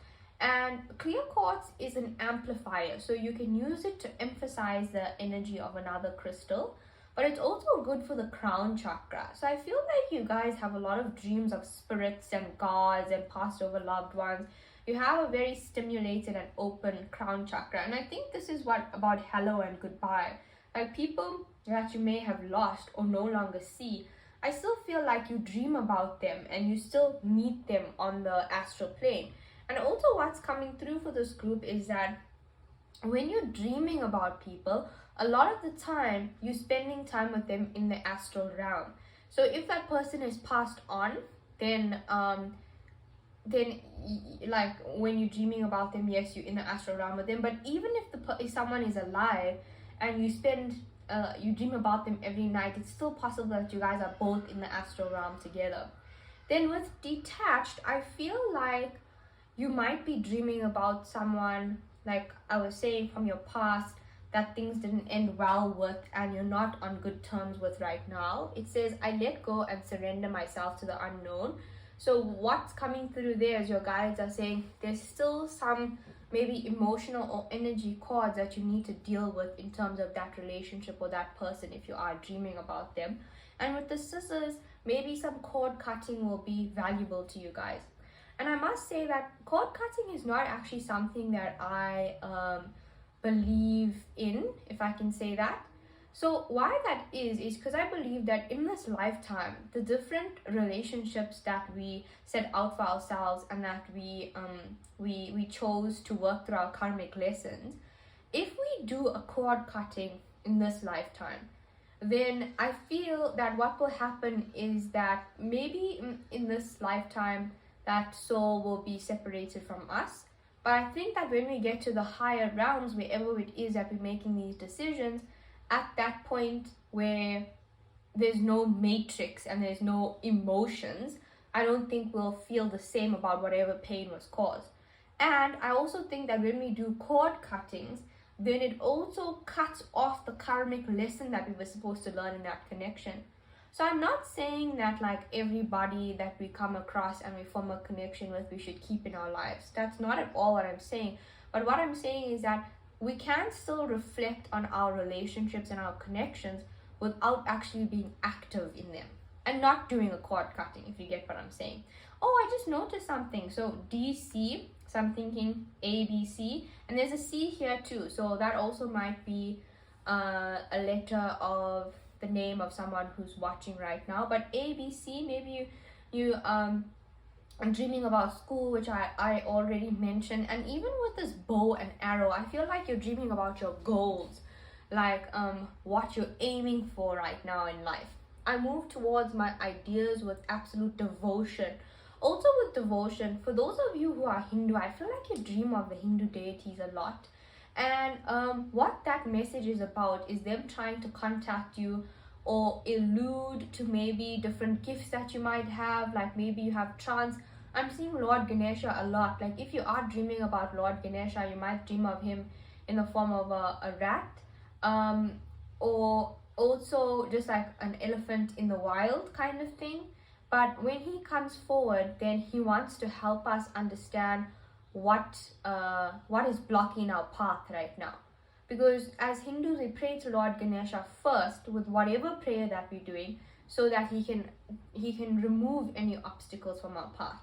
And clear quartz is an amplifier, so you can use it to emphasize the energy of another crystal. But it's also good for the crown chakra. So I feel like you guys have a lot of dreams of spirits and gods and passed over loved ones. You have a very stimulated and open crown chakra. And I think this is what about hello and goodbye. Like people that you may have lost or no longer see, I still feel like you dream about them and you still meet them on the astral plane. And also what's coming through for this group is that when you're dreaming about people, a lot of the time you're spending time with them in the astral realm. So if that person is passed on, then like when you're dreaming about them, yes, you're in the astral realm with them. But even if someone is alive and you dream about them every night, it's still possible that you guys are both in the astral realm together. Then with detached, I feel like you might be dreaming about someone, like I was saying, from your past that things didn't end well with and you're not on good terms with right now. It says, I let go and surrender myself to the unknown. So what's coming through there is your guides are saying there's still some maybe emotional or energy cords that you need to deal with in terms of that relationship or that person if you are dreaming about them. And with the scissors, maybe some cord cutting will be valuable to you guys. And I must say that cord cutting is not actually something that I believe in, if I can say that. So why that is because I believe that in this lifetime, the different relationships that we set out for ourselves and that we chose to work through our karmic lessons, if we do a cord cutting in this lifetime, then I feel that what will happen is that maybe in this lifetime that soul will be separated from us. But I think that when we get to the higher realms, wherever it is that we're making these decisions, at that point where there's no matrix and there's no emotions, I don't think we'll feel the same about whatever pain was caused. And I also think that when we do cord cuttings, then it also cuts off the karmic lesson that we were supposed to learn in that connection. So I'm not saying that like everybody that we come across and we form a connection with, we should keep in our lives. That's not at all what I'm saying. But what I'm saying is that we can still reflect on our relationships and our connections without actually being active in them and not doing a cord cutting, if you get what I'm saying. Oh, I just noticed something. So DC, so I'm thinking ABC, and there's a C here too. So that also might be a letter of the name of someone who's watching right now. But ABC, maybe you I'm dreaming about school, which I already mentioned. And even with this bow and arrow, I feel like you're dreaming about your goals, like what you're aiming for right now in life. I move towards my ideas with absolute devotion. Also with devotion, for those of you who are Hindu, I feel like you dream of the Hindu deities a lot. And what that message is about is them trying to contact you or allude to maybe different gifts that you might have, like maybe you have trance. I'm seeing Lord Ganesha a lot. Like if you are dreaming about Lord Ganesha, you might dream of him in the form of a rat, or also just like an elephant in the wild kind of thing. But when he comes forward, then he wants to help us understand what is blocking our path right now. Because as Hindus, we pray to Lord Ganesha first with whatever prayer that we're doing, so that he can remove any obstacles from our path.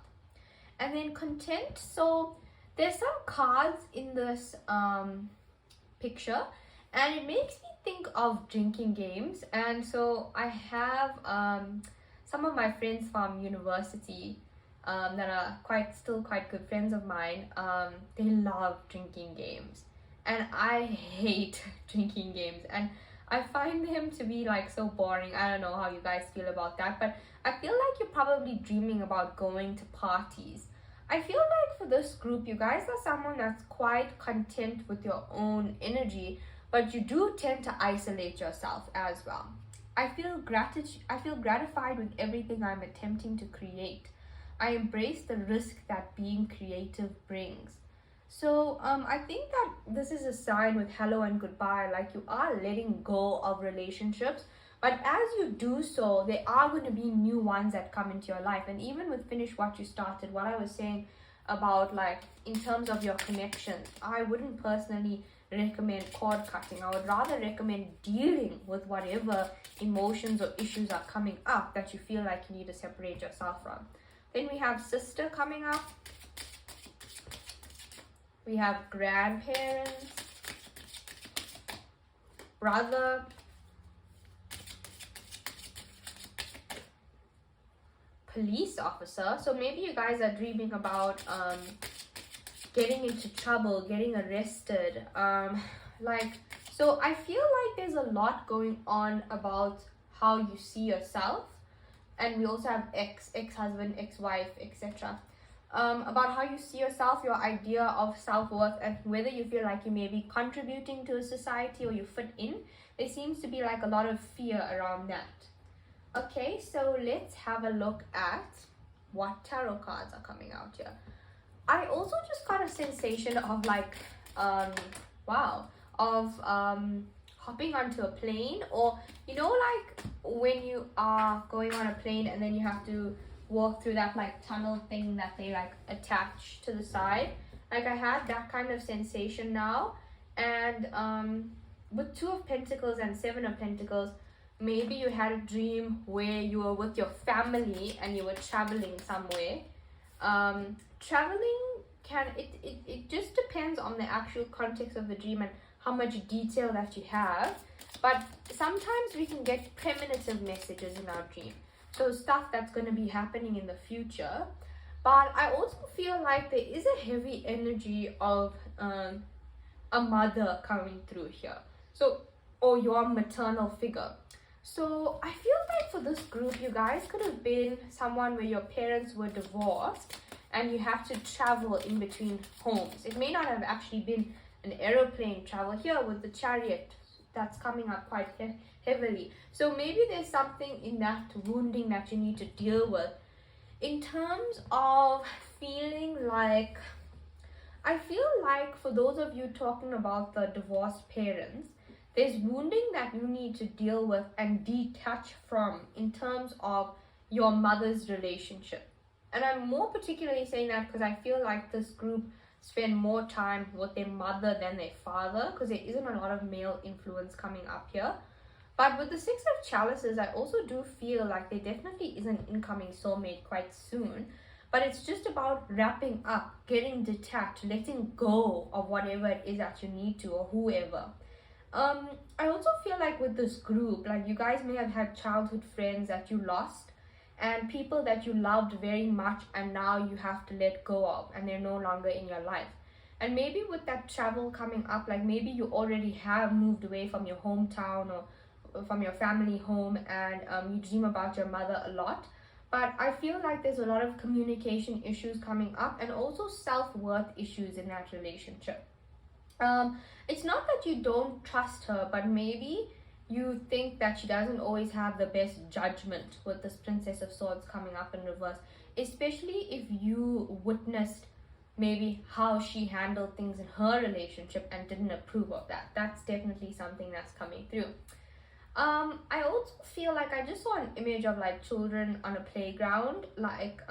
And then content. So there's some cards in this picture, and it makes me think of drinking games. And so I have some of my friends from university that are still quite good friends of mine. They love drinking games, and I hate drinking games, and I find them to be like so boring. I don't know how you guys feel about that, but I feel like you're probably dreaming about going to parties. I feel like for this group, you guys are someone that's quite content with your own energy, but you do tend to isolate yourself as well. I feel gratified with everything I'm attempting to create. I embrace the risk that being creative brings. So I think that this is a sign with hello and goodbye, like you are letting go of relationships, but as you do so, there are going to be new ones that come into your life. And even with finish what you started, what I was saying about, like, in terms of your connections, I wouldn't personally recommend cord cutting. I would rather recommend dealing with whatever emotions or issues are coming up that you feel like you need to separate yourself from. Then we have sister coming up. We have grandparents, brother, police officer. So maybe you guys are dreaming about getting into trouble, getting arrested. So I feel like there's a lot going on about how you see yourself. And we also have ex-husband, ex-wife, etc. About how you see yourself, your idea of self-worth, and whether you feel like you may be contributing to a society or you fit in. There seems to be like a lot of fear around that. Okay, so let's have a look at what tarot cards are coming out here. I also just got a sensation of like, hopping onto a plane, or you know, like when you are going on a plane and then you have to walk through that like tunnel thing that they like attach to the side. Like I had that kind of sensation now. And with Two of Pentacles and Seven of Pentacles, maybe you had a dream where you were with your family and you were traveling somewhere. Traveling it just depends on the actual context of the dream and how much detail that you have. But sometimes we can get premonitive messages in our dream. So stuff that's going to be happening in the future. But I also feel like there is a heavy energy of a mother coming through here. So, or your maternal figure. So I feel like for this group, you guys could have been someone where your parents were divorced and you have to travel in between homes. It may not have actually been an aeroplane travel here with the Chariot that's coming up quite heavily. So maybe there's something in that wounding that you need to deal with. In terms of feeling like, I feel like for those of you talking about the divorced parents, there's wounding that you need to deal with and detach from in terms of your mother's relationship. And I'm more particularly saying that because I feel like this group spend more time with their mother than their father, because there isn't a lot of male influence coming up here. But with the Six of Chalices, I also do feel like there definitely is an incoming soulmate quite soon. But it's just about wrapping up, getting detached, letting go of whatever it is that you need to, or whoever. I also feel like with this group, like you guys may have had childhood friends that you lost, and people that you loved very much, and now you have to let go of, and they're no longer in your life. And maybe with that travel coming up, like maybe you already have moved away from your hometown or from your family home, and you dream about your mother a lot. But I feel like there's a lot of communication issues coming up, and also self-worth issues in that relationship. It's not that you don't trust her, but maybe you think that she doesn't always have the best judgment with this Princess of Swords coming up in reverse, especially if you witnessed maybe how she handled things in her relationship and didn't approve of that. That's definitely something that's coming through. I also feel like I just saw an image of like children on a playground, like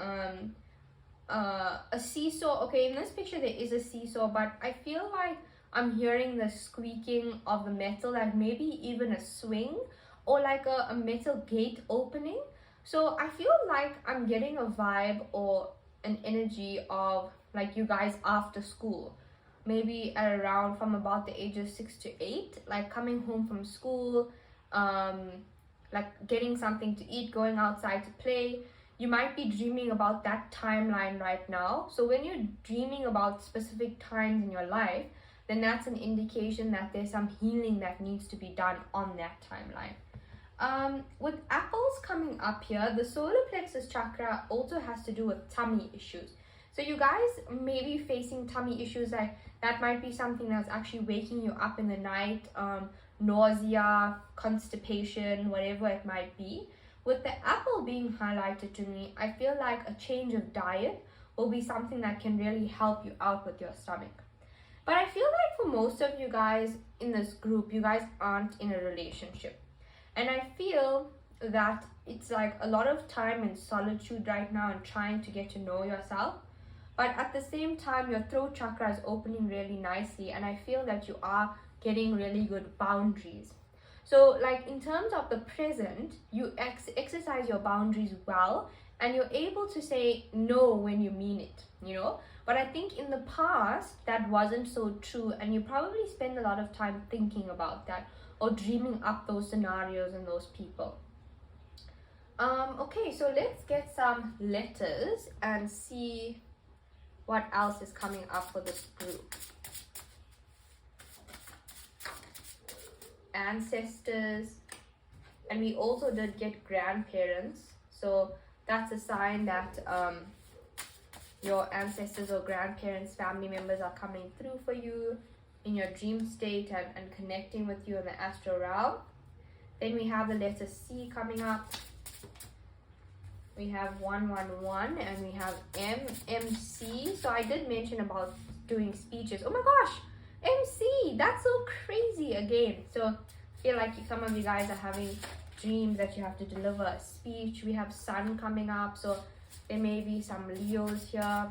a seesaw. Okay, in this picture there is a seesaw, but I feel like I'm hearing the squeaking of the metal, like maybe even a swing or like a metal gate opening. So I feel like I'm getting a vibe or an energy of like you guys after school, maybe at around from about the age of 6 to 8, like coming home from school, like getting something to eat, going outside to play. You might be dreaming about that timeline right now. So when you're dreaming about specific times in your life, then that's an indication that there's some healing that needs to be done on that timeline. With apples coming up here, the solar plexus chakra also has to do with tummy issues. So you guys may be facing tummy issues, like that might be something that's actually waking you up in the night, nausea, constipation, whatever it might be. With the apple being highlighted to me, I feel like a change of diet will be something that can really help you out with your stomach. But I feel like for most of you guys in this group, you guys aren't in a relationship. And I feel that it's like a lot of time in solitude right now and trying to get to know yourself. But at the same time, your throat chakra is opening really nicely, and I feel that you are getting really good boundaries. So like in terms of the present, you exercise your boundaries well, and you're able to say no when you mean it, you know. But I think in the past that wasn't so true, and you probably spend a lot of time thinking about that or dreaming up those scenarios and those people. Okay, so let's get some letters and see what else is coming up for this group. Ancestors, and we also did get grandparents, so that's a sign that your ancestors or grandparents, family members are coming through for you in your dream state and connecting with you in the astral realm. Then we have the letter C coming up. We have 111, and we have MC. So I did mention about doing speeches. Oh my gosh, MC, that's so crazy again. So I feel like some of you guys are having dreams that you have to deliver a speech. We have Sun coming up, so there may be some Leos here.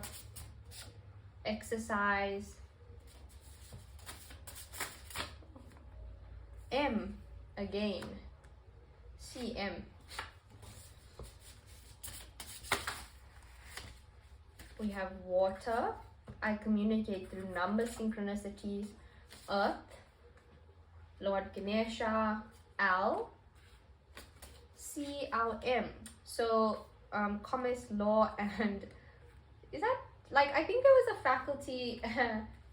Exercise. M again. CM. We have water. I communicate through number synchronicities. Earth. Lord Ganesha. L. CLM. So commerce, law, and is that like, I think there was a faculty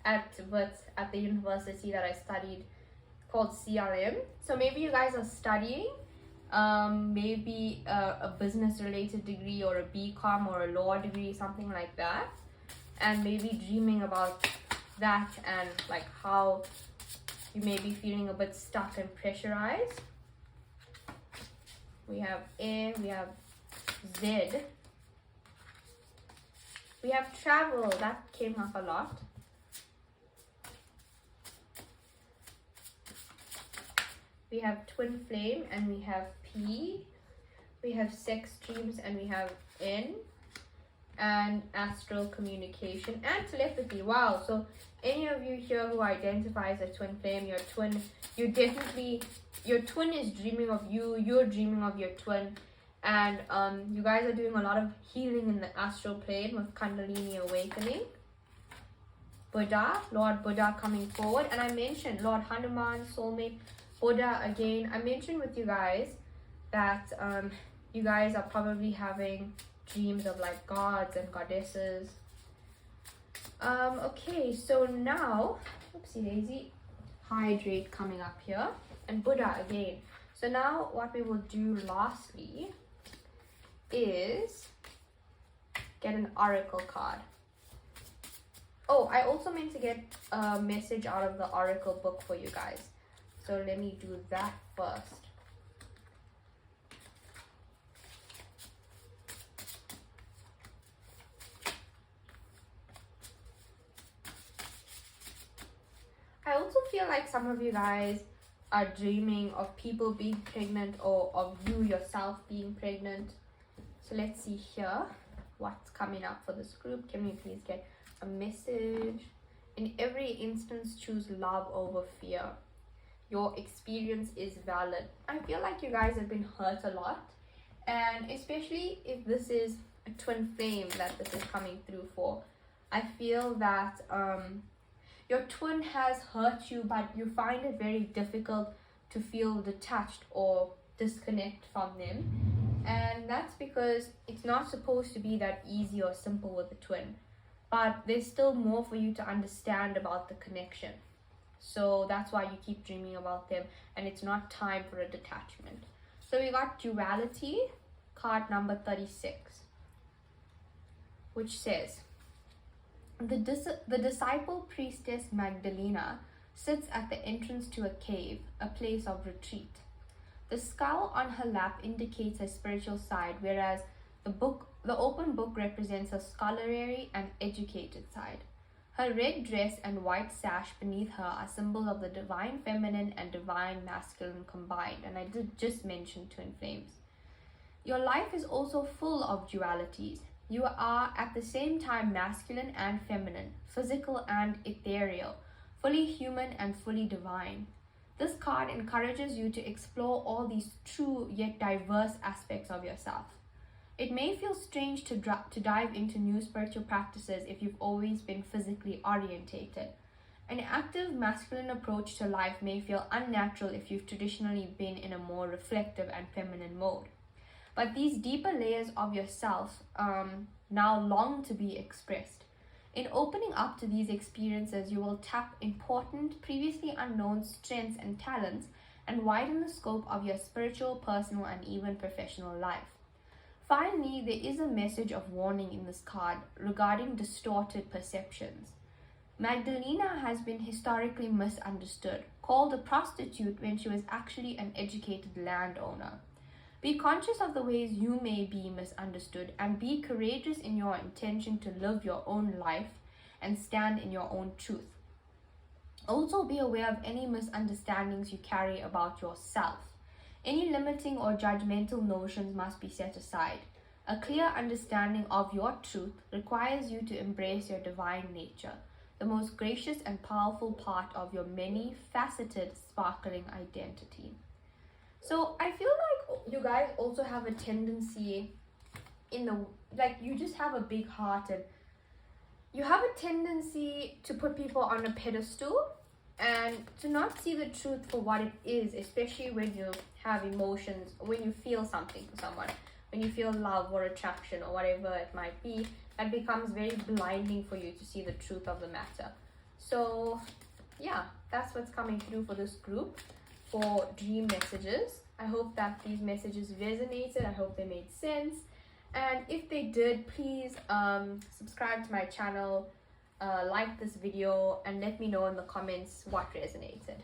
at the university that I studied called CLM. So maybe you guys are studying maybe a business related degree or a BCom or a law degree, something like that, and maybe dreaming about that and like how you may be feeling a bit stuck and pressurized. We have A, we have Z. We have travel, that came up a lot. We have twin flame, and we have P. We have sex dreams, and we have N. and astral communication and telepathy. Wow, so any of you here who identifies as twin flame, your twin is dreaming of you, you're dreaming of your twin, and you guys are doing a lot of healing in the astral plane with Kundalini awakening. Buddha, Lord Buddha coming forward, and I mentioned Lord Hanuman, soulmate, Buddha again. I mentioned with you guys that you guys are probably having dreams of like gods and goddesses. Okay, so now, oopsie daisy, hydrate coming up here, and Buddha again. So now what we will do lastly is get an oracle card. Oh, I also meant to get a message out of the oracle book for you guys. So let me do that first. I also feel like some of you guys are dreaming of people being pregnant or of you yourself being pregnant. So let's see here what's coming up for this group. Can we please get a message? In every instance, choose love over fear. Your experience is valid. I feel like you guys have been hurt a lot, and especially if this is a twin flame that this is coming through for, I feel that your twin has hurt you, but you find it very difficult to feel detached or disconnect from them. And that's because it's not supposed to be that easy or simple with a twin. But there's still more for you to understand about the connection. So that's why you keep dreaming about them, and it's not time for a detachment. So we got duality, card number 36, which says, the disciple priestess Magdalena sits at the entrance to a cave, a place of retreat. The skull on her lap indicates her spiritual side, whereas the open book represents her scholarly and educated side. Her red dress and white sash beneath her are symbols of the divine feminine and divine masculine combined, and I did just mention twin flames. Your life is also full of dualities. You are at the same time masculine and feminine, physical and ethereal, fully human and fully divine. This card encourages you to explore all these true yet diverse aspects of yourself. It may feel strange to dive into new spiritual practices if you've always been physically orientated. An active masculine approach to life may feel unnatural if you've traditionally been in a more reflective and feminine mode. But these deeper layers of yourself now long to be expressed. In opening up to these experiences, you will tap important, previously unknown strengths and talents and widen the scope of your spiritual, personal, and even professional life. Finally, there is a message of warning in this card regarding distorted perceptions. Magdalena has been historically misunderstood, called a prostitute when she was actually an educated landowner. Be conscious of the ways you may be misunderstood and be courageous in your intention to live your own life and stand in your own truth. Also, be aware of any misunderstandings you carry about yourself. Any limiting or judgmental notions must be set aside. A clear understanding of your truth requires you to embrace your divine nature, the most gracious and powerful part of your many-faceted, sparkling identity. So I feel like you guys also have a tendency you just have a big heart, and you have a tendency to put people on a pedestal and to not see the truth for what it is, especially when you have emotions, when you feel something for someone, when you feel love or attraction or whatever it might be, that becomes very blinding for you to see the truth of the matter. So yeah, that's what's coming through for this group for dream messages. I hope that these messages resonated. I hope they made sense. And if they did, please subscribe to my channel, like this video, and let me know in the comments what resonated.